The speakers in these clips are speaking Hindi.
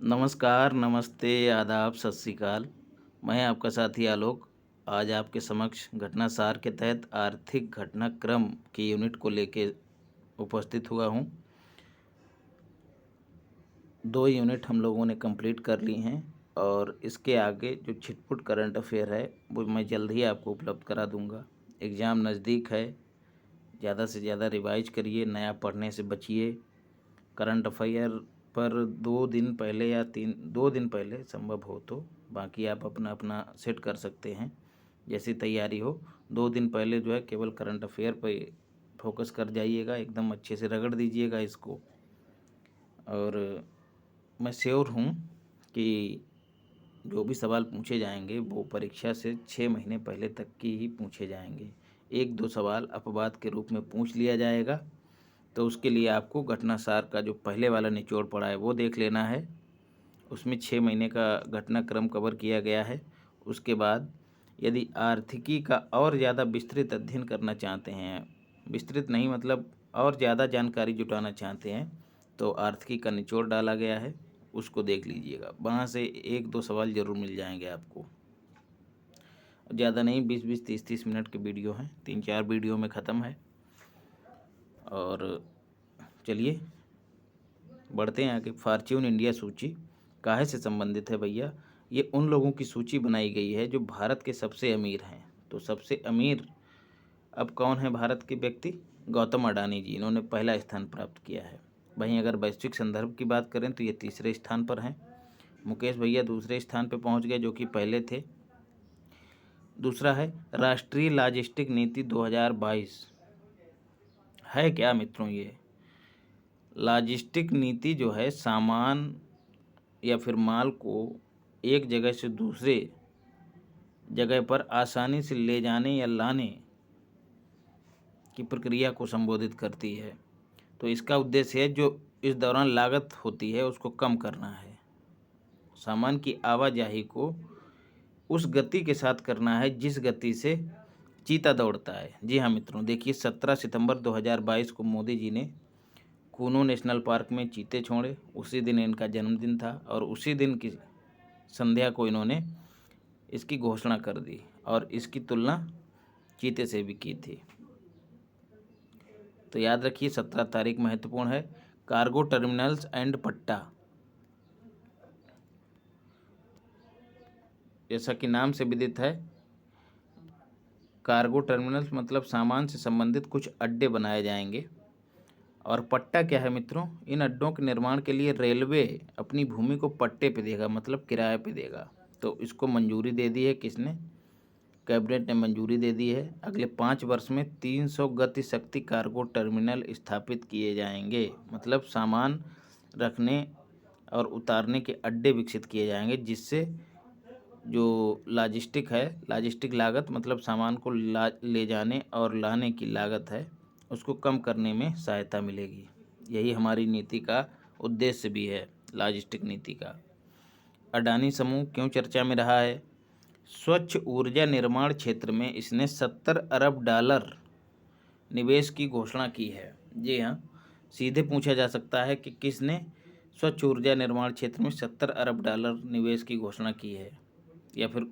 नमस्कार, नमस्ते, आदाब, सत श्री अकाल। मैं आपका साथी आलोक आज आपके समक्ष घटनासार के तहत आर्थिक घटनाक्रम की यूनिट को लेके उपस्थित हुआ हूँ। 2 यूनिट हम लोगों ने कंप्लीट कर ली हैं और इसके आगे जो छिटपुट करंट अफेयर है वो मैं जल्द ही आपको उपलब्ध करा दूँगा। एग्ज़ाम नज़दीक है, ज़्यादा से ज़्यादा रिवाइज करिए, नया पढ़ने से बचिए। करंट अफेयर पर 2 दिन पहले या 2 दिन पहले संभव हो तो, बाकी आप अपना अपना सेट कर सकते हैं जैसी तैयारी हो। 2 दिन पहले जो है केवल करंट अफेयर पे फोकस कर जाइएगा, एकदम अच्छे से रगड़ दीजिएगा इसको। और मैं श्योर हूँ कि जो भी सवाल पूछे जाएंगे वो परीक्षा से 6 महीने पहले तक की ही पूछे जाएंगे। 1-2 सवाल अपवाद के रूप में पूछ लिया जाएगा, तो उसके लिए आपको घटनासार का जो पहले वाला निचोड़ पड़ा है वो देख लेना है। उसमें 6 महीने का घटनाक्रम कवर किया गया है। उसके बाद यदि आर्थिकी का और ज़्यादा विस्तृत अध्ययन करना चाहते हैं, विस्तृत नहीं मतलब और ज़्यादा जानकारी जुटाना चाहते हैं, तो आर्थिकी का निचोड़ डाला गया है, उसको देख लीजिएगा। वहाँ से 1-2 सवाल ज़रूर मिल जाएंगे आपको। ज़्यादा नहीं, 20-20, 30-30 मिनट के वीडियो हैं, 3-4 वीडियो में ख़त्म है। और चलिए बढ़ते हैं आगे। फॉर्च्यून इंडिया सूची काहे से संबंधित है भैया? ये उन लोगों की सूची बनाई गई है जो भारत के सबसे अमीर हैं। तो सबसे अमीर अब कौन है भारत के व्यक्ति? गौतम अडानी जी, इन्होंने पहला स्थान प्राप्त किया है। वहीं अगर वैश्विक संदर्भ की बात करें तो ये तीसरे स्थान पर हैं। मुकेश भैया दूसरे स्थान पर पहुंच गए जो कि पहले थे। दूसरा है राष्ट्रीय लॉजिस्टिक नीति 2022। है क्या मित्रों? ये लॉजिस्टिक नीति जो है सामान या फिर माल को एक जगह से दूसरे जगह पर आसानी से ले जाने या लाने की प्रक्रिया को संबोधित करती है। तो इसका उद्देश्य है जो इस दौरान लागत होती है उसको कम करना है। सामान की आवाजाही को उस गति के साथ करना है जिस गति से चीता दौड़ता है। जी हाँ मित्रों, देखिए 17 सितंबर 2022 को मोदी जी ने कूनो नेशनल पार्क में चीते छोड़े। उसी दिन इनका जन्मदिन था और उसी दिन की संध्या को इन्होंने इसकी घोषणा कर दी और इसकी तुलना चीते से भी की थी। तो याद रखिए 17 तारीख महत्वपूर्ण है। कार्गो टर्मिनल्स एंड पट्टा, जैसा कि नाम से विदित है, कार्गो टर्मिनल्स मतलब सामान से संबंधित कुछ अड्डे बनाए जाएंगे। और पट्टा क्या है मित्रों? इन अड्डों के निर्माण के लिए रेलवे अपनी भूमि को पट्टे पे देगा, मतलब किराए पे देगा। तो इसको मंजूरी दे दी है किसने? कैबिनेट ने मंजूरी दे दी है। अगले 5 वर्ष में 300 गति शक्ति कार्गो टर्मिनल स्थापित किए जाएंगे, मतलब सामान रखने और उतारने के अड्डे विकसित किए जाएंगे, जिससे जो लॉजिस्टिक लागत मतलब सामान को ले जाने और लाने की लागत है उसको कम करने में सहायता मिलेगी। यही हमारी नीति का उद्देश्य भी है, लॉजिस्टिक नीति का। अडानी समूह क्यों चर्चा में रहा है? स्वच्छ ऊर्जा निर्माण क्षेत्र में इसने 70 अरब डॉलर निवेश की घोषणा की है। जी हाँ, सीधे पूछा जा सकता है कि किसने स्वच्छ ऊर्जा निर्माण क्षेत्र में 70 अरब डॉलर निवेश की घोषणा की है, या फिर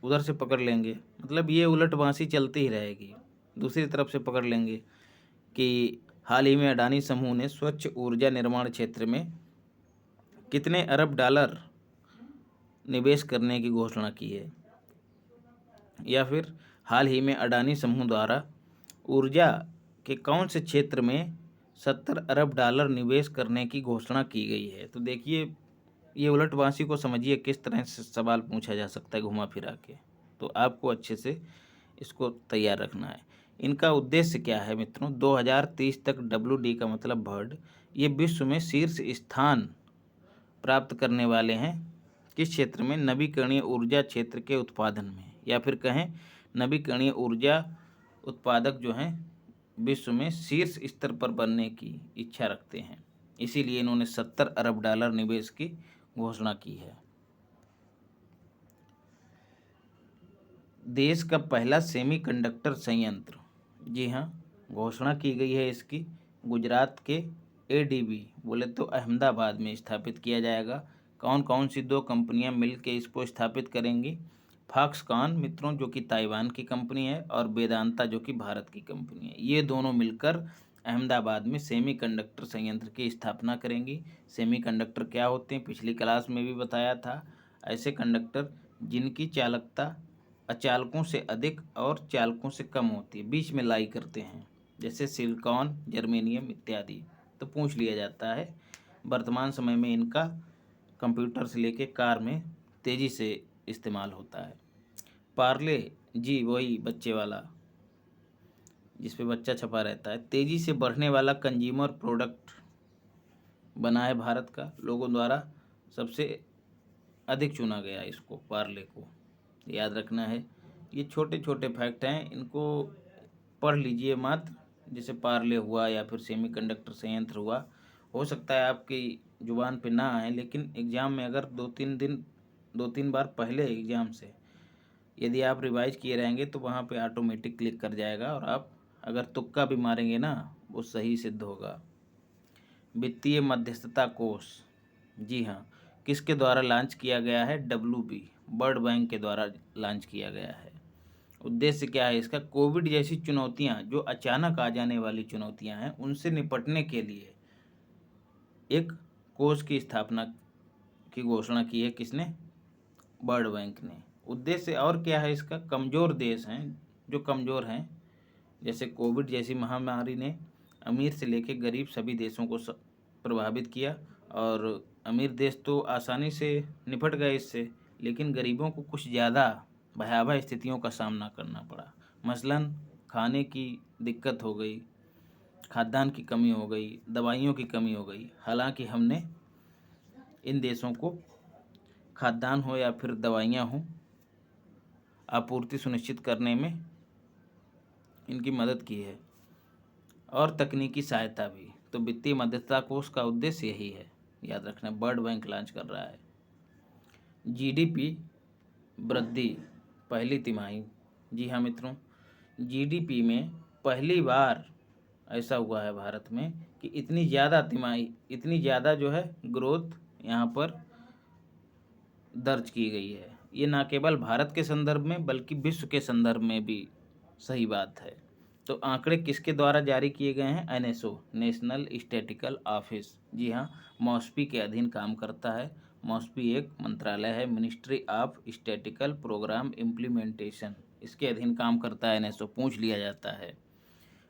उधर से पकड़ लेंगे, मतलब ये उलट बांसी चलती ही रहेगी। दूसरी तरफ से पकड़ लेंगे कि हाल ही में अडानी समूह ने स्वच्छ ऊर्जा निर्माण क्षेत्र में कितने अरब डॉलर निवेश करने की घोषणा की है, या फिर हाल ही में अडानी समूह द्वारा ऊर्जा के कौन से क्षेत्र में 70 अरब डॉलर निवेश करने की घोषणा की गई है। तो देखिए ये उलटवासी को समझिए किस तरह से सवाल पूछा जा सकता है घुमा फिरा के। तो आपको अच्छे से इसको तैयार रखना है। इनका उद्देश्य क्या है मित्रों? 2030 तक WD का मतलब वर्ल्ड, ये विश्व में शीर्ष स्थान प्राप्त करने वाले हैं। किस क्षेत्र में? नवीकरणीय ऊर्जा क्षेत्र के उत्पादन में, या फिर कहें नवीकरणीय ऊर्जा उत्पादक जो हैं विश्व में शीर्ष स्तर पर बनने की इच्छा रखते हैं। इसीलिए इन्होंने 70 अरब डॉलर निवेश की घोषणा की है। देश का पहला सेमीकंडक्टर संयंत्र, जी हाँ, घोषणा की गई है इसकी। गुजरात के ADB बोले तो अहमदाबाद में स्थापित किया जाएगा। कौन कौन सी दो कंपनियां मिलकर इसको स्थापित करेंगी? फॉक्सकॉन मित्रों जो कि ताइवान की कंपनी है और वेदांता जो कि भारत की कंपनी है, ये दोनों मिलकर अहमदाबाद में सेमीकंडक्टर संयंत्र की स्थापना करेंगी। सेमीकंडक्टर क्या होते हैं पिछली क्लास में भी बताया था। ऐसे कंडक्टर जिनकी चालकता अचालकों से अधिक और चालकों से कम होती है, बीच में लाई करते हैं, जैसे सिलिकॉन, जर्मेनियम इत्यादि। तो पूछ लिया जाता है। वर्तमान समय में इनका कंप्यूटर से लेके कार में तेज़ी से इस्तेमाल होता है। पार्ले जी वही बच्चे वाला जिस पे बच्चा छपा रहता है, तेज़ी से बढ़ने वाला कंज्यूमर प्रोडक्ट बना है भारत का, लोगों द्वारा सबसे अधिक चुना गया इसको, पार्ले को याद रखना है। ये छोटे छोटे फैक्ट हैं, इनको पढ़ लीजिए मात्र, जैसे पार्ले हुआ या फिर सेमीकंडक्टर संयंत्र हुआ। हो सकता है आपकी जुबान पे ना आए, लेकिन एग्ज़ाम में अगर 2-3 बार पहले एग्ज़ाम से यदि आप रिवाइज किए रहेंगे तो वहाँ पे ऑटोमेटिक क्लिक कर जाएगा और आप अगर तुक्का भी मारेंगे ना वो सही सिद्ध होगा। वित्तीय मध्यस्थता कोष, जी हाँ, किसके द्वारा लॉन्च किया गया है? WB वर्ल्ड बैंक के द्वारा लॉन्च किया गया है। उद्देश्य क्या है इसका? कोविड जैसी चुनौतियां, जो अचानक आ जाने वाली चुनौतियां हैं, उनसे निपटने के लिए एक कोष की स्थापना की घोषणा की है। किसने? वर्ल्ड बैंक ने। उद्देश्य और क्या है इसका? कमज़ोर देश हैं, जो कमज़ोर हैं, जैसे कोविड जैसी महामारी ने अमीर से लेकर गरीब सभी देशों को प्रभावित किया, और अमीर देश तो आसानी से निपट गए इससे, लेकिन गरीबों को कुछ ज़्यादा भयावह स्थितियों का सामना करना पड़ा। मसलन खाने की दिक्कत हो गई, खाद्यान्न की कमी हो गई, दवाइयों की कमी हो गई। हालांकि हमने इन देशों को खाद्यान्न हो या फिर दवाइयाँ हों, आपूर्ति सुनिश्चित करने में इनकी मदद की है, और तकनीकी सहायता भी। तो वित्तीय मध्यस्थता कोष का उद्देश्य यही है, याद रखना। वर्ल्ड बैंक लॉन्च कर रहा है। GDP वृद्धि पहली तिमाही, जी हाँ मित्रों, GDP में पहली बार ऐसा हुआ है भारत में कि इतनी ज़्यादा तिमाही, इतनी ज़्यादा जो है ग्रोथ यहाँ पर दर्ज की गई है। ये ना केवल भारत के संदर्भ में बल्कि विश्व के संदर्भ में भी सही बात है। तो आंकड़े किसके द्वारा जारी किए गए हैं? NSO नेशनल स्टैटिकल ऑफिस, जी हाँ, मॉस्पी के अधीन काम करता है। मॉस्पी एक मंत्रालय है, ministry of statical programme implementation, इसके अधीन काम करता है NSO। पूछ लिया जाता है।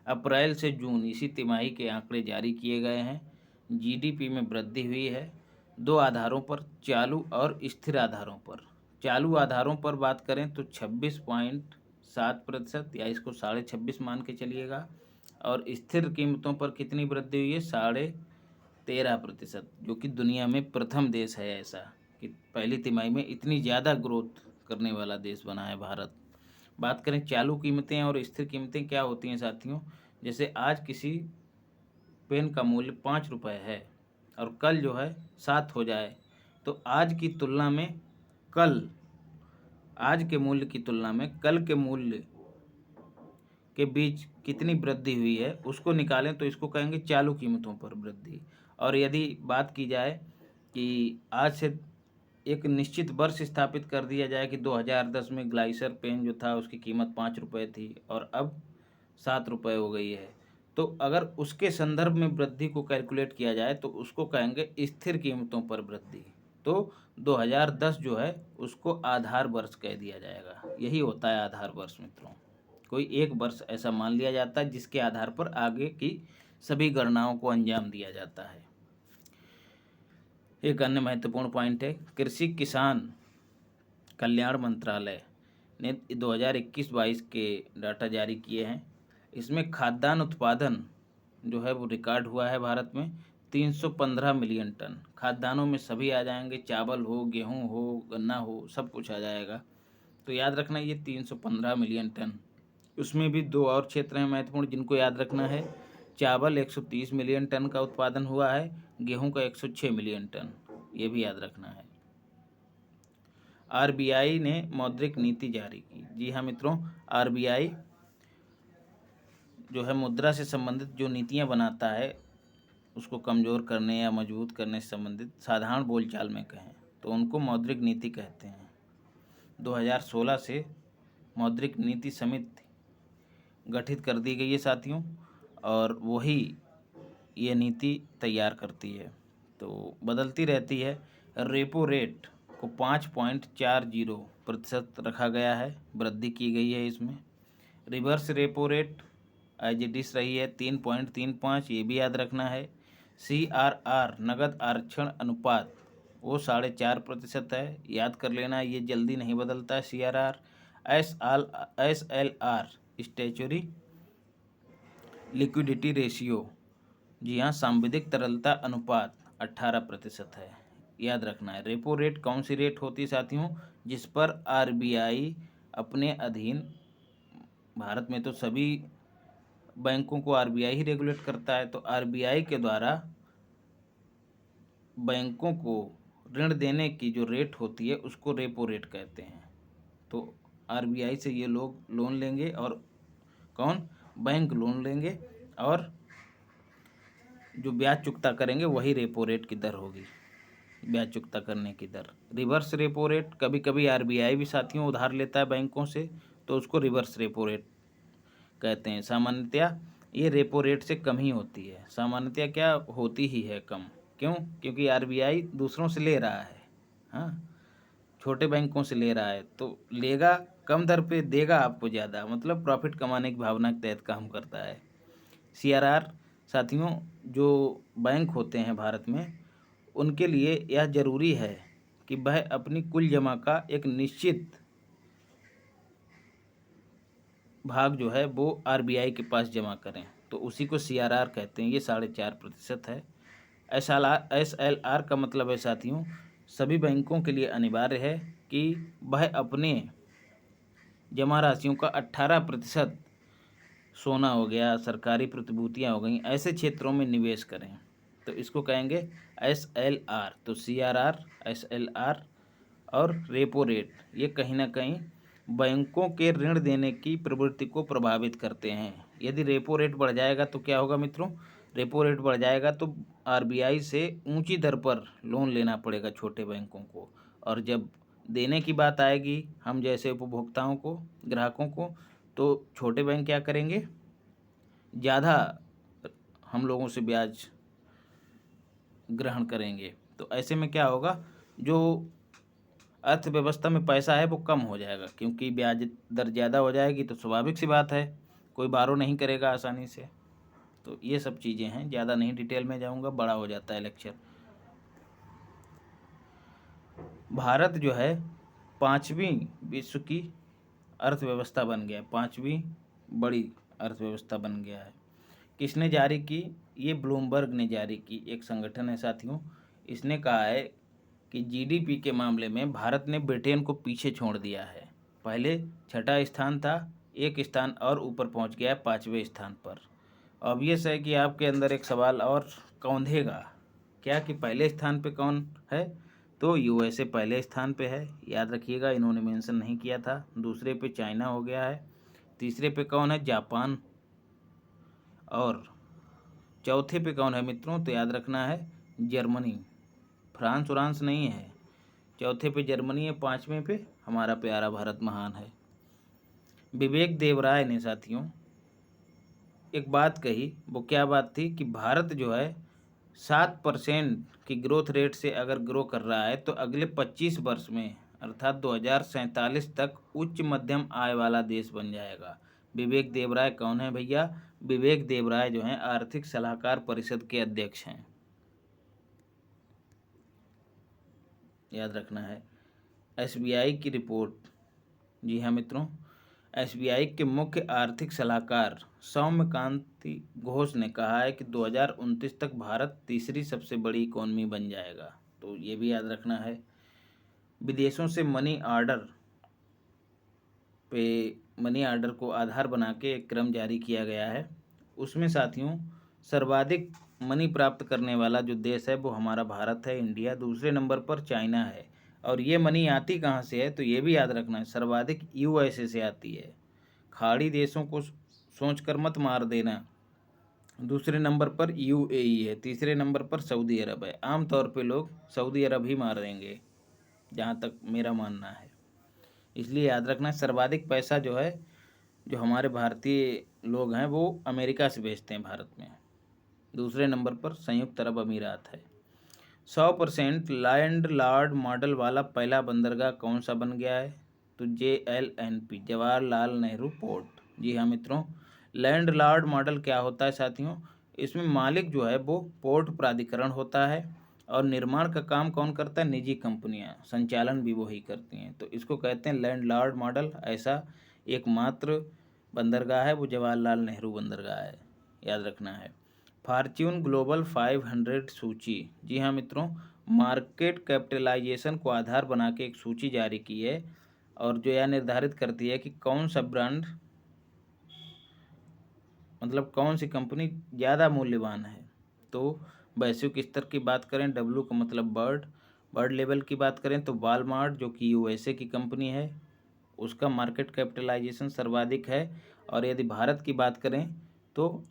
अप्रैल से जून इसी तिमाही के आंकड़े जारी किए गए हैं। GDP में वृद्धि हुई है दो आधारों पर, चालू और स्थिर आधारों पर। चालू आधारों पर बात करें तो 26.7%, या इसको 26.5 मान के चलिएगा, और स्थिर कीमतों पर कितनी वृद्धि हुई है? 13.5%, जो कि दुनिया में प्रथम देश है ऐसा कि पहली तिमाही में इतनी ज़्यादा ग्रोथ करने वाला देश बना है भारत। बात करें चालू कीमतें और स्थिर कीमतें क्या होती हैं साथियों, जैसे आज किसी पेन का मूल्य 5 रुपये है और कल जो है 7 हो जाए, तो आज की तुलना में कल, आज के मूल्य की तुलना में कल के मूल्य के बीच कितनी वृद्धि हुई है उसको निकालें तो इसको कहेंगे चालू कीमतों पर वृद्धि। और यदि बात की जाए कि आज से एक निश्चित वर्ष स्थापित कर दिया जाए कि 2010 में ग्लाइसर पेन जो था उसकी कीमत 5 रुपये थी और अब 7 रुपये हो गई है, तो अगर उसके संदर्भ में वृद्धि को कैलकुलेट किया जाए तो उसको कहेंगे स्थिर कीमतों पर वृद्धि। तो 2010 जो है उसको आधार वर्ष कह दिया जाएगा। यही होता है आधार वर्ष मित्रों। कोई एक वर्ष ऐसा मान लिया जाता है जिसके आधार पर आगे की सभी गणनाओं को अंजाम दिया जाता है। एक अन्य महत्वपूर्ण पॉइंट है, कृषि किसान कल्याण मंत्रालय ने 2021-22 के डाटा जारी किए हैं। इसमें खाद्यान्न उत्पादन जो है वो रिकॉर्ड हुआ है भारत में 315 मिलियन टन। खाद्यान्नों में सभी आ जाएंगे, चावल हो, गेहूं हो, गन्ना हो, सब कुछ आ जाएगा। तो याद रखना ये 315 मिलियन टन। उसमें भी दो और क्षेत्र हैं महत्वपूर्ण जिनको याद रखना है। चावल 130 मिलियन टन का उत्पादन हुआ है, गेहूं का 106 मिलियन टन, ये भी याद रखना है। RBI ने मौद्रिक नीति जारी की, जी हाँ मित्रों, RBI जो है मुद्रा से संबंधित जो नीतियां बनाता है उसको कमज़ोर करने या मजबूत करने से संबंधित, साधारण बोलचाल में कहें तो उनको मौद्रिक नीति कहते हैं। 2016 से मौद्रिक नीति समिति गठित कर दी गई है साथियों, और वही ये नीति तैयार करती है, तो बदलती रहती है। रेपो रेट को 5.40% रखा गया है, वृद्धि की गई है इसमें। Reverse repo rate as it is रही है 3.35, ये भी याद रखना है। CRR नगद आरक्षण अनुपात वो 4.5% है, याद कर लेना, ये जल्दी नहीं बदलता है। CRR SLR statutory liquidity ratio, जी हाँ, सांविधिक तरलता अनुपात 18% है, याद रखना है। रेपो रेट कौन सी रेट होती है साथियों, जिस पर RBI अपने अधीन, भारत में तो सभी बैंकों को RBI ही रेगुलेट करता है, तो RBI के द्वारा बैंकों को ऋण देने की जो रेट होती है उसको रेपो रेट कहते हैं। तो RBI से ये लोग लोन लेंगे, और कौन, बैंक लोन लेंगे, और जो ब्याज चुकता करेंगे वही रेपो रेट की दर होगी, ब्याज चुकता करने की दर। रिवर्स रेपो रेट, कभी कभी RBI भी साथियों उधार लेता है बैंकों से, तो उसको रिवर्स रेपो रेट कहते हैं। सामान्यतया ये रेपो रेट से कम ही होती है, सामान्यतया क्या होती ही है कम, क्यों, क्योंकि RBI दूसरों से ले रहा है, हाँ, छोटे बैंकों से ले रहा है, तो लेगा कम दर पे, देगा आपको ज़्यादा, मतलब प्रॉफिट कमाने की भावना के तहत काम करता है। CRR साथियों, जो बैंक होते हैं भारत में, उनके लिए यह जरूरी है कि वह अपनी कुल जमा का एक निश्चित भाग जो है वो RBI के पास जमा करें, तो उसी को CRR कहते हैं। ये 4.5% है। SLR का मतलब है साथियों, सभी बैंकों के लिए अनिवार्य है कि वह अपने जमा राशियों का 18%, सोना हो गया, सरकारी प्रतिभूतियाँ हो गई, ऐसे क्षेत्रों में निवेश करें, तो इसको कहेंगे SLR। तो CRR, SLR और रेपो रेट, ये कहीं ना कहीं बैंकों के ऋण देने की प्रवृत्ति को प्रभावित करते हैं। यदि रेपो रेट बढ़ जाएगा तो क्या होगा मित्रों, रेपो रेट बढ़ जाएगा तो RBI से ऊंची दर पर लोन लेना पड़ेगा छोटे बैंकों को, और जब देने की बात आएगी हम जैसे उपभोक्ताओं को, ग्राहकों को, तो छोटे बैंक क्या करेंगे, ज़्यादा हम लोगों से ब्याज ग्रहण करेंगे। तो ऐसे में क्या होगा, जो अर्थव्यवस्था में पैसा है वो कम हो जाएगा, क्योंकि ब्याज दर ज़्यादा हो जाएगी तो स्वाभाविक सी बात है कोई बारो नहीं करेगा आसानी से। तो ये सब चीज़ें हैं, ज़्यादा नहीं डिटेल में जाऊंगा, बड़ा हो जाता है लेक्चर। भारत जो है 5वीं विश्व की अर्थव्यवस्था बन गया है, 5वीं बड़ी अर्थव्यवस्था बन गया है। किसने जारी की, ये ब्लूमबर्ग ने जारी की, एक संगठन है साथियों। इसने कहा है कि GDP के मामले में भारत ने ब्रिटेन को पीछे छोड़ दिया है। पहले 6ठा स्थान था, एक स्थान और ऊपर पहुंच गया है 5वें स्थान पर। ऑब्वियस है कि आपके अंदर एक सवाल और कौंधेगा, क्या कि पहले स्थान पे कौन है, तो USA पहले स्थान पे है, याद रखिएगा, इन्होंने मेंशन नहीं किया था। दूसरे पे चाइना हो गया है, तीसरे पे कौन है, जापान, और चौथे पे कौन है मित्रों, तो याद रखना है जर्मनी, फ्रांस उरांस नहीं है। चौथे पे जर्मनी है, 5वें पे हमारा प्यारा भारत महान है। विवेक देवराय ने साथियों एक बात कही, वो क्या बात थी कि भारत जो है 7% की ग्रोथ रेट से अगर ग्रो कर रहा है तो अगले 25 वर्ष में अर्थात 2047 तक उच्च मध्यम आय वाला देश बन जाएगा। विवेक देवराय कौन है भैया, विवेक देवराय जो हैं आर्थिक सलाहकार परिषद के अध्यक्ष हैं, याद रखना है। SBI की रिपोर्ट, जी हाँ मित्रों, SBI के मुख्य आर्थिक सलाहकार सौम्यकांति घोष ने कहा है कि 2029 तक भारत तीसरी सबसे बड़ी इकोनॉमी बन जाएगा, तो ये भी याद रखना है। विदेशों से मनी ऑर्डर को आधार बना के एक क्रम जारी किया गया है। उसमें साथियों सर्वाधिक मनी प्राप्त करने वाला जो देश है वो हमारा भारत है, इंडिया। दूसरे नंबर पर चाइना है, और ये मनी आती कहाँ से है, तो ये भी याद रखना है, सर्वाधिक USA से आती है। खाड़ी देशों को सोच कर मत मार देना। दूसरे नंबर पर UAE है, तीसरे नंबर पर सऊदी अरब है। आमतौर पे लोग सऊदी अरब ही मार देंगे, जहाँ तक मेरा मानना है। इसलिए याद रखना, सर्वाधिक पैसा जो है, जो हमारे भारतीय लोग हैं वो अमेरिका से भेजते हैं भारत में। दूसरे नंबर पर संयुक्त अरब अमीरात है। 100% लैंड लॉर्ड मॉडल वाला पहला बंदरगाह कौन सा बन गया है? तो JLNP, जवाहरलाल नेहरू पोर्ट। जी हाँ मित्रों, लैंड लॉर्ड मॉडल क्या होता है साथियों? इसमें मालिक जो है वो पोर्ट प्राधिकरण होता है और निर्माण का काम कौन करता है? निजी कंपनियां, संचालन भी वही करती हैं। तो इसको कहते हैं लैंड लॉर्ड मॉडल। ऐसा एकमात्र बंदरगाह है वो जवाहरलाल नेहरू बंदरगाह है, याद रखना है। फॉर्च्यून ग्लोबल 500 सूची, जी हाँ मित्रों, मार्केट कैपिटलाइजेशन को आधार बना के एक सूची जारी की है और जो यह निर्धारित करती है कि कौन सा ब्रांड, मतलब कौन सी कंपनी ज़्यादा मूल्यवान है। तो वैश्विक स्तर की बात करें, W का मतलब बर्ड लेवल की बात करें तो वॉलमार्ट जो कि USA की कंपनी है, उसका मार्केट कैपिटलाइजेशन सर्वाधिक है। और यदि भारत की बात करें तो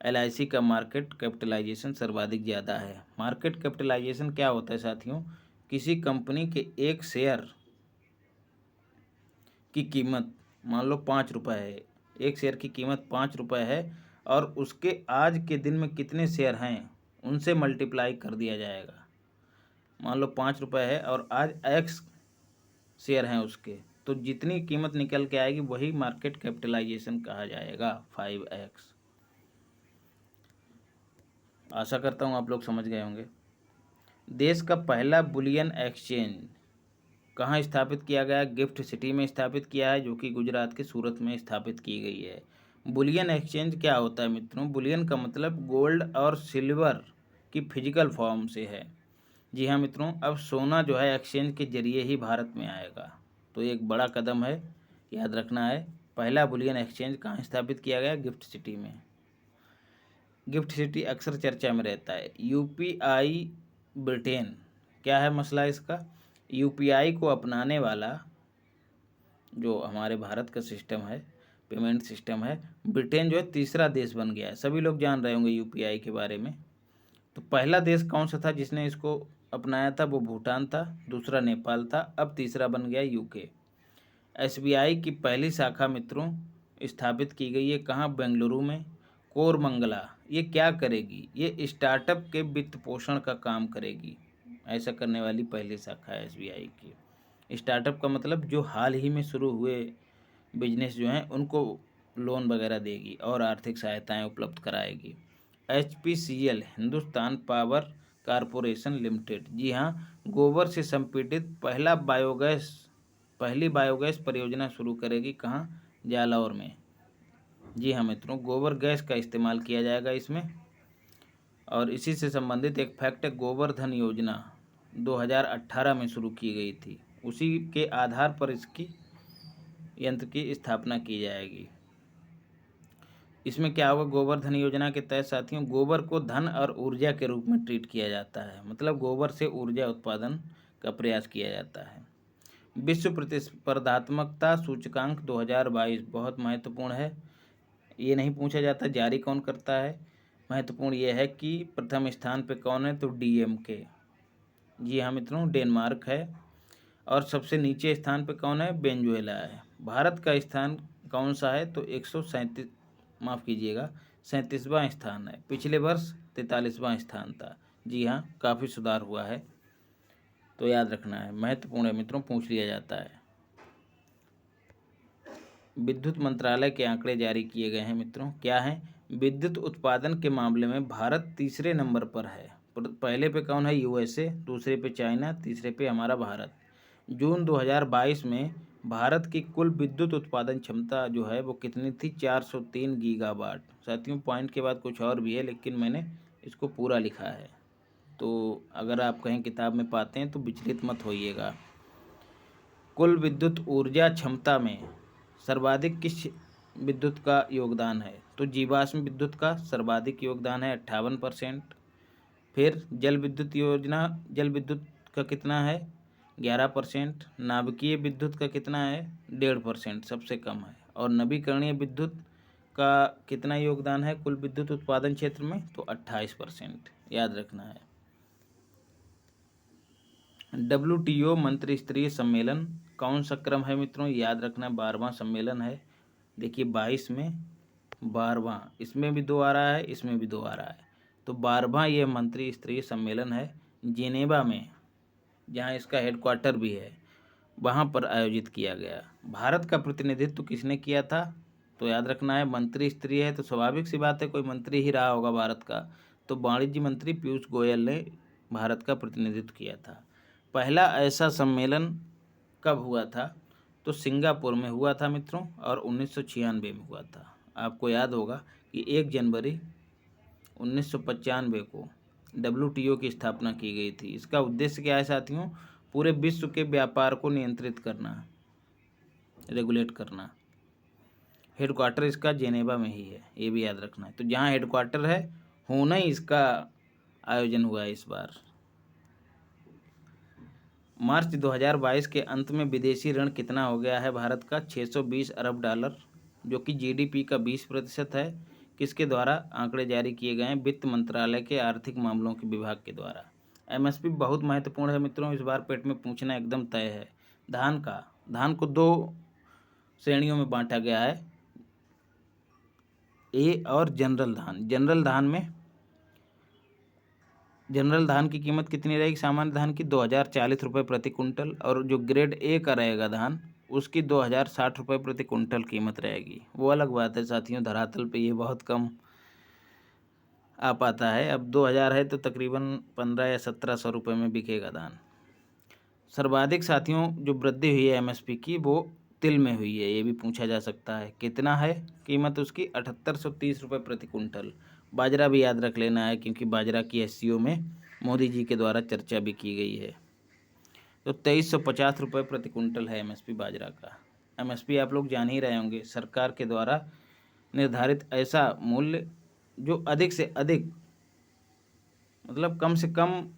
LIC का मार्केट कैपिटलाइजेशन सर्वाधिक ज़्यादा है। मार्केट कैपिटलाइजेशन क्या होता है साथियों? किसी कंपनी के एक शेयर की कीमत मान लो 5 रुपये है, एक शेयर की कीमत 5 रुपये है और उसके आज के दिन में कितने शेयर हैं उनसे मल्टीप्लाई कर दिया जाएगा। मान लो 5 रुपये है और आज X शेयर हैं उसके, तो जितनी कीमत निकल के आएगी वही मार्केट कैपिटलाइजेशन कहा जाएगा, 5X। आशा करता हूँ आप लोग समझ गए होंगे। देश का पहला बुलियन एक्सचेंज कहाँ स्थापित किया गया? गिफ्ट सिटी में स्थापित किया है, जो कि गुजरात के सूरत में स्थापित की गई है। बुलियन एक्सचेंज क्या होता है मित्रों? बुलियन का मतलब गोल्ड और सिल्वर की फिजिकल फॉर्म से है। जी हाँ मित्रों, अब सोना जो है एक्सचेंज के जरिए ही भारत में आएगा, तो एक बड़ा कदम है, याद रखना है। पहला बुलियन एक्सचेंज कहाँ स्थापित किया गया? गिफ्ट सिटी में। गिफ्ट सिटी अक्सर चर्चा में रहता है। UPI ब्रिटेन, क्या है मसला इसका? UPI को अपनाने वाला जो हमारे भारत का सिस्टम है, पेमेंट सिस्टम है, ब्रिटेन जो है तीसरा देश बन गया है। सभी लोग जान रहे होंगे UPI के बारे में। तो पहला देश कौन सा था जिसने इसको अपनाया था? वो भूटान था, दूसरा नेपाल था, अब तीसरा बन गया UK। SBI की पहली शाखा मित्रों स्थापित की गई है कहाँ? बेंगलुरु में, कोरमंगला। ये क्या करेगी? ये स्टार्टअप के वित्त पोषण का काम करेगी। ऐसा करने वाली पहली शाखा है SBI की। स्टार्टअप का मतलब जो हाल ही में शुरू हुए बिजनेस जो हैं उनको लोन वगैरह देगी और आर्थिक सहायताएं उपलब्ध कराएगी। HPCL, Hindustan power corporation limited, जी हाँ, गोबर से संपीड़ित पहली बायोगैस परियोजना शुरू करेगी कहाँ? जालौर में। जी हाँ मित्रों, गोबर गैस का इस्तेमाल किया जाएगा इसमें। और इसी से संबंधित एक फैक्ट है, गोवर्धन योजना 2018 में शुरू की गई थी, उसी के आधार पर इसकी यंत्र की स्थापना की जाएगी। इसमें क्या होगा? गोवर्धन योजना के तहत साथियों गोबर को धन और ऊर्जा के रूप में ट्रीट किया जाता है, मतलब गोबर से ऊर्जा उत्पादन का प्रयास किया जाता है। विश्व प्रतिस्पर्धात्मकता सूचकांक 2022 बहुत महत्वपूर्ण है। ये नहीं पूछा जाता जारी कौन करता है, महत्वपूर्ण ये है कि प्रथम स्थान पे कौन है? तो DMK। जी हाँ मित्रों, डेनमार्क है। और सबसे नीचे स्थान पे कौन है? वेनेजुएला है। भारत का स्थान कौन सा है? तो 137, माफ़ कीजिएगा, 37वां स्थान है। पिछले वर्ष 43वां स्थान था। जी हाँ, काफ़ी सुधार हुआ है, तो याद रखना है, महत्वपूर्ण है मित्रों, पूछ लिया जाता है। विद्युत मंत्रालय के आंकड़े जारी किए गए हैं मित्रों, क्या है? विद्युत उत्पादन के मामले में भारत तीसरे नंबर पर है। पहले पे कौन है? USA, दूसरे पे चाइना, तीसरे पे हमारा भारत। जून 2022 में भारत की कुल विद्युत उत्पादन क्षमता जो है वो कितनी थी? 403 गीगावाट। साथियों पॉइंट के बाद कुछ और भी है, लेकिन मैंने इसको पूरा लिखा है, तो अगर आप कहीं किताब में पाते हैं तो विचलित मत होइएगा। कुल विद्युत ऊर्जा क्षमता में सर्वाधिक किस विद्युत का योगदान है? तो जीवाश्म विद्युत का सर्वाधिक योगदान है, 58%। फिर जल विद्युत का कितना है? 11%। नाभिकीय विद्युत का कितना है? 1.5%, सबसे कम है। और नवीकरणीय विद्युत का कितना योगदान है कुल विद्युत उत्पादन क्षेत्र में? तो 28%, याद रखना है। WTO मंत्री स्तरीय सम्मेलन कौन सा क्रम है मित्रों, याद रखना 12वां सम्मेलन है। देखिए 22 में 12वां, इसमें भी 2 आ रहा है, इसमें भी 2 आ रहा है, तो 12वां ये मंत्री स्तरीय सम्मेलन है जिनेवा में, जहाँ इसका हेडक्वार्टर भी है, वहाँ पर आयोजित किया गया। भारत का प्रतिनिधित्व किसने किया था, तो याद रखना है मंत्री स्तरीय है तो स्वाभाविक सी बात है कोई मंत्री ही रहा होगा भारत का, तो वाणिज्य मंत्री पीयूष गोयल ने भारत का प्रतिनिधित्व किया था। पहला ऐसा सम्मेलन कब हुआ था, तो सिंगापुर में हुआ था मित्रों, और 1996 में हुआ था। आपको याद होगा कि 1 जनवरी 1995 को WTO की स्थापना की गई थी। इसका उद्देश्य क्या है साथियों, पूरे विश्व के व्यापार को नियंत्रित करना, रेगुलेट करना। हेडक्वार्टर इसका जेनेवा में ही है, ये भी याद रखना है। तो जहाँ हेडक्वार्टर है होना ही इसका आयोजन हुआ है इस बार। मार्च 2022 के अंत में विदेशी ऋण कितना हो गया है भारत का, 620 अरब डॉलर, जो कि GDP का 20% है। किसके द्वारा आंकड़े जारी किए गए हैं, वित्त मंत्रालय के आर्थिक मामलों के विभाग के द्वारा। MSP बहुत महत्वपूर्ण है मित्रों, इस बार पेट में पूछना एकदम तय है। धान को 2 श्रेणियों में बांटा गया है, ए और जनरल धान। जनरल धान की कीमत कितनी रहेगी, सामान्य धान की 2040 रुपये प्रति कुंटल, और जो ग्रेड ए का रहेगा धान उसकी 2060 रुपये प्रति कुंटल कीमत रहेगी। वो अलग बात है साथियों, धरातल पे ये बहुत कम आ पाता है। अब 2000 है तो तकरीबन 15 या 1700 रुपये में बिकेगा धान। सर्वाधिक साथियों जो वृद्धि हुई है MSP की, वो तिल में हुई है, ये भी पूछा जा सकता है। कितना है कीमत उसकी, 7830 रुपये प्रति कुंटल। बाजरा भी याद रख लेना है, क्योंकि बाजरा की SCO में मोदी जी के द्वारा चर्चा भी की गई है। तो 2350 रुपये प्रति कुंटल है MSP बाजरा का। MSP आप लोग जान ही रहे होंगे, सरकार के द्वारा निर्धारित ऐसा मूल्य जो अधिक से अधिक, मतलब कम से कम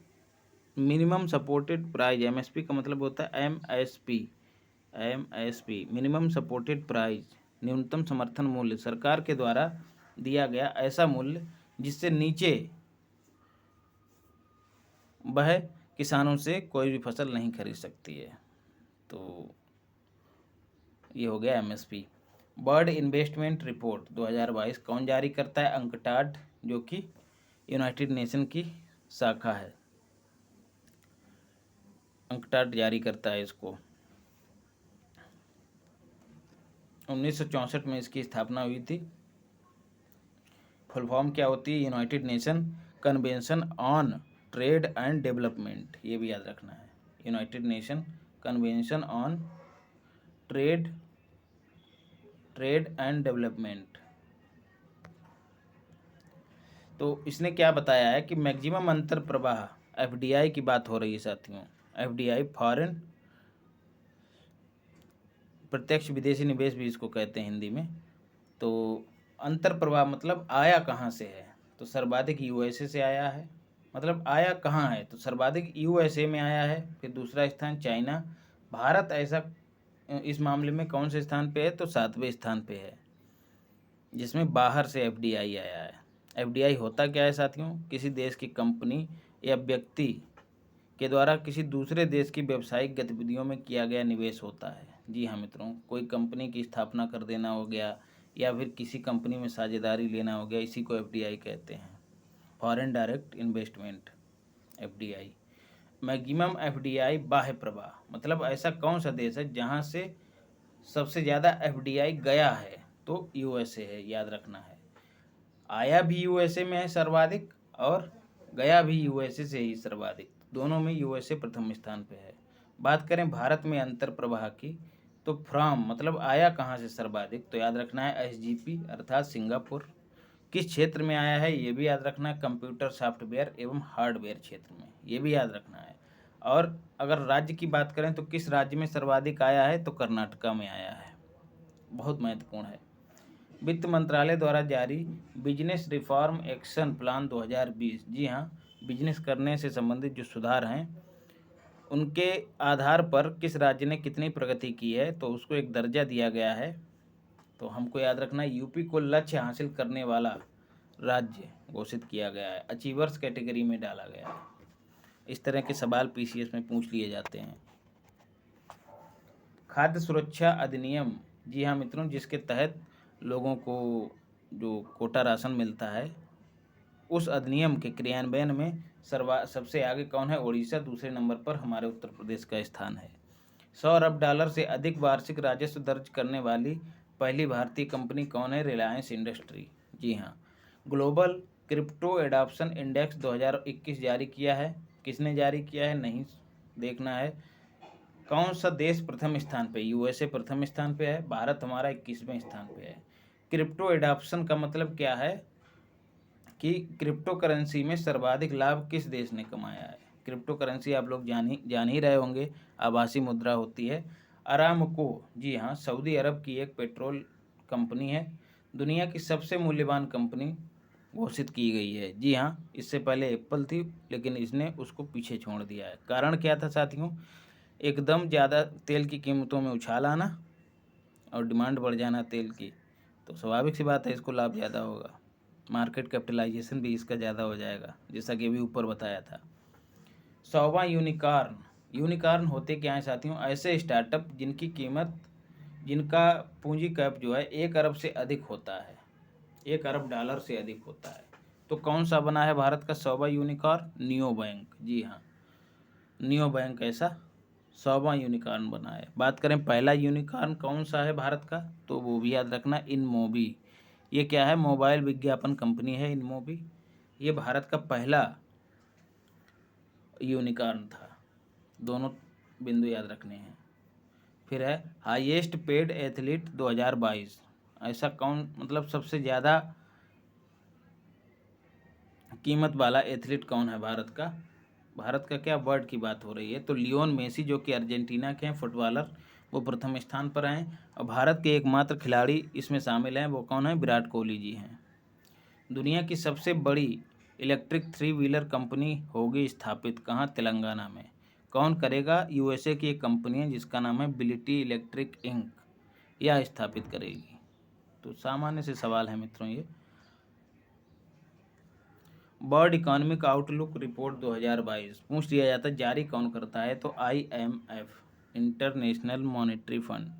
मिनिमम सपोर्टेड प्राइस, MSP का मतलब होता है MSP मिनिमम सपोर्टेड प्राइस, न्यूनतम समर्थन मूल्य, सरकार के द्वारा दिया गया ऐसा मूल्य जिससे नीचे वह किसानों से कोई भी फसल नहीं खरीद सकती है। तो ये हो गया MSP। वर्ल्ड इन्वेस्टमेंट रिपोर्ट 2022 कौन जारी करता है, अंकटाड, जो कि यूनाइटेड नेशन की शाखा है। अंकटाड जारी करता है इसको। 1964 में इसकी स्थापना हुई थी। फुल फॉर्म क्या होती है, United nation convention on trade and development, ये भी याद रखना है। United nation convention on trade and development. तो इसने क्या बताया है कि मैक्सिमम अंतर प्रवाह, FDI की बात हो रही है साथियों। FDI फॉरेन प्रत्यक्ष विदेशी निवेश भी इसको कहते हैं हिंदी में। तो अंतर प्रवाह मतलब आया कहाँ से है, तो सर्वाधिक USA से आया है। मतलब आया कहाँ है, तो सर्वाधिक USA में आया है, फिर दूसरा स्थान चाइना। भारत ऐसा इस मामले में कौन से स्थान पे है, तो 7वें स्थान पे है, जिसमें बाहर से FDI आया है। FDI होता क्या है साथियों, किसी देश की कंपनी या व्यक्ति के द्वारा किसी दूसरे देश की व्यावसायिक गतिविधियों में किया गया निवेश होता है। जी हाँ मित्रों, कोई कंपनी की स्थापना कर देना हो गया, या फिर किसी कंपनी में साझेदारी लेना हो गया, इसी को FDI कहते हैं, foreign direct investment, FDI। Maximum FDI बाह्य प्रवाह, मतलब ऐसा कौन सा देश है जहाँ से सबसे ज़्यादा FDI गया है, तो USA है, याद रखना है। आया भी USA में है सर्वाधिक, और गया भी USA से ही सर्वाधिक, दोनों में USA प्रथम स्थान पे है। बात करें भारत में अंतर प्रवाह की, तो फ्रॉम मतलब आया कहाँ से सर्वाधिक, तो याद रखना है SGP अर्थात सिंगापुर। किस क्षेत्र में आया है, ये भी याद रखना है, कंप्यूटर सॉफ्टवेयर एवं हार्डवेयर क्षेत्र में, ये भी याद रखना है। और अगर राज्य की बात करें तो किस राज्य में सर्वाधिक आया है, तो कर्नाटका में आया है, बहुत महत्वपूर्ण है। वित्त मंत्रालय द्वारा जारी बिजनेस रिफॉर्म एक्शन प्लान 2020, जी हाँ, बिजनेस करने से संबंधित जो सुधार हैं उनके आधार पर किस राज्य ने कितनी प्रगति की है, तो उसको एक दर्जा दिया गया है। तो हमको याद रखना है यूपी को लक्ष्य हासिल करने वाला राज्य घोषित किया गया है, अचीवर्स कैटेगरी में डाला गया है। इस तरह के सवाल पीसीएस में पूछ लिए जाते हैं। खाद्य सुरक्षा अधिनियम, जी हाँ मित्रों, जिसके तहत लोगों को जो कोटा राशन मिलता है, उस अधिनियम के क्रियान्वयन में सबसे आगे कौन है? उड़ीसा। दूसरे नंबर पर हमारे उत्तर प्रदेश का स्थान है। 100 अरब डॉलर से अधिक वार्षिक राजस्व दर्ज करने वाली पहली भारतीय कंपनी कौन है? रिलायंस इंडस्ट्री। जी हाँ। ग्लोबल क्रिप्टो एडॉप्शन इंडेक्स 2021 जारी किया है। किसने जारी किया है? नहीं देखना है। कौन सा देश प्रथम स्थान पे? यूएसए प्रथम स्थान पे है। भारत हमारा 21वें स्थान पे है। क्रिप्टो एडॉप्शन का मतलब क्या है कि क्रिप्टो करेंसी में सर्वाधिक लाभ किस देश ने कमाया है? क्रिप्टो करेंसी आप लोग जान ही रहे होंगे, आभासी मुद्रा होती है। अरामको, जी हाँ, सऊदी अरब की एक पेट्रोल कंपनी है। दुनिया की सबसे मूल्यवान कंपनी घोषित की गई है। जी हाँ, इससे पहले एप्पल थी, लेकिन इसने उसको पीछे छोड़ दिया है। कारण क्या था साथियों? एकदम ज़्यादा तेल की कीमतों में उछाल आना और डिमांड बढ़ जाना तेल की, तो स्वाभाविक सी बात है इसको लाभ ज़्यादा होगा। मार्केट कैपिटलाइजेशन भी इसका ज़्यादा हो जाएगा, जैसा कि अभी ऊपर बताया था। 100वां यूनिकॉर्न। यूनिकॉर्न होते क्या हैं साथियों? ऐसे स्टार्टअप जिनका पूंजी कैप जो है 1 अरब से अधिक होता है, 1 अरब डॉलर से अधिक होता है। तो कौन सा बना है भारत का 100वां यूनिकॉर्न? Neo bank. जी हाँ, नियो बैंक ऐसा 100वां यूनिकॉर्न बना है। बात करें पहला यूनिकॉर्न कौन सा है भारत का, तो वो भी याद रखना, इनमोबी। ये क्या है? मोबाइल विज्ञापन कंपनी है इनमोबी। ये भारत का पहला यूनिकॉर्न था। दोनों बिंदु याद रखने हैं। फिर है हाईएस्ट पेड एथलीट 2022। ऐसा कौन, मतलब सबसे ज़्यादा कीमत वाला एथलीट कौन है भारत का? भारत का क्या, वर्ल्ड की बात हो रही है, तो लियोन मेसी जो कि अर्जेंटीना के हैं फुटबॉलर, वो प्रथम स्थान पर आए। और भारत के एकमात्र खिलाड़ी इसमें शामिल हैं, वो कौन है? विराट कोहली जी हैं। दुनिया की सबसे बड़ी इलेक्ट्रिक 3 व्हीलर कंपनी होगी स्थापित कहाँ? तेलंगाना में। कौन करेगा? यूएसए की एक कंपनी है जिसका नाम है बिलिटी इलेक्ट्रिक इंक, यह स्थापित करेगी। तो सामान्य से सवाल है मित्रों ये। वर्ल्ड इकोनॉमिक आउटलुक रिपोर्ट 2022 पूछ लिया जाता है, जारी कौन करता है? तो IMF, इंटरनेशनल मॉनेटरी फंड।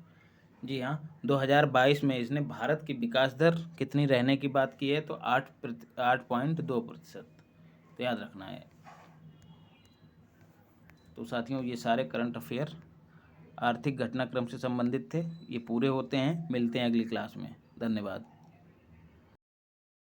जी हाँ, 2022 में इसने भारत की विकास दर कितनी रहने की बात की है? तो 8.2%। तो याद रखना है। तो साथियों, ये सारे करंट अफेयर आर्थिक घटनाक्रम से संबंधित थे, ये पूरे होते हैं। मिलते हैं अगली क्लास में। धन्यवाद।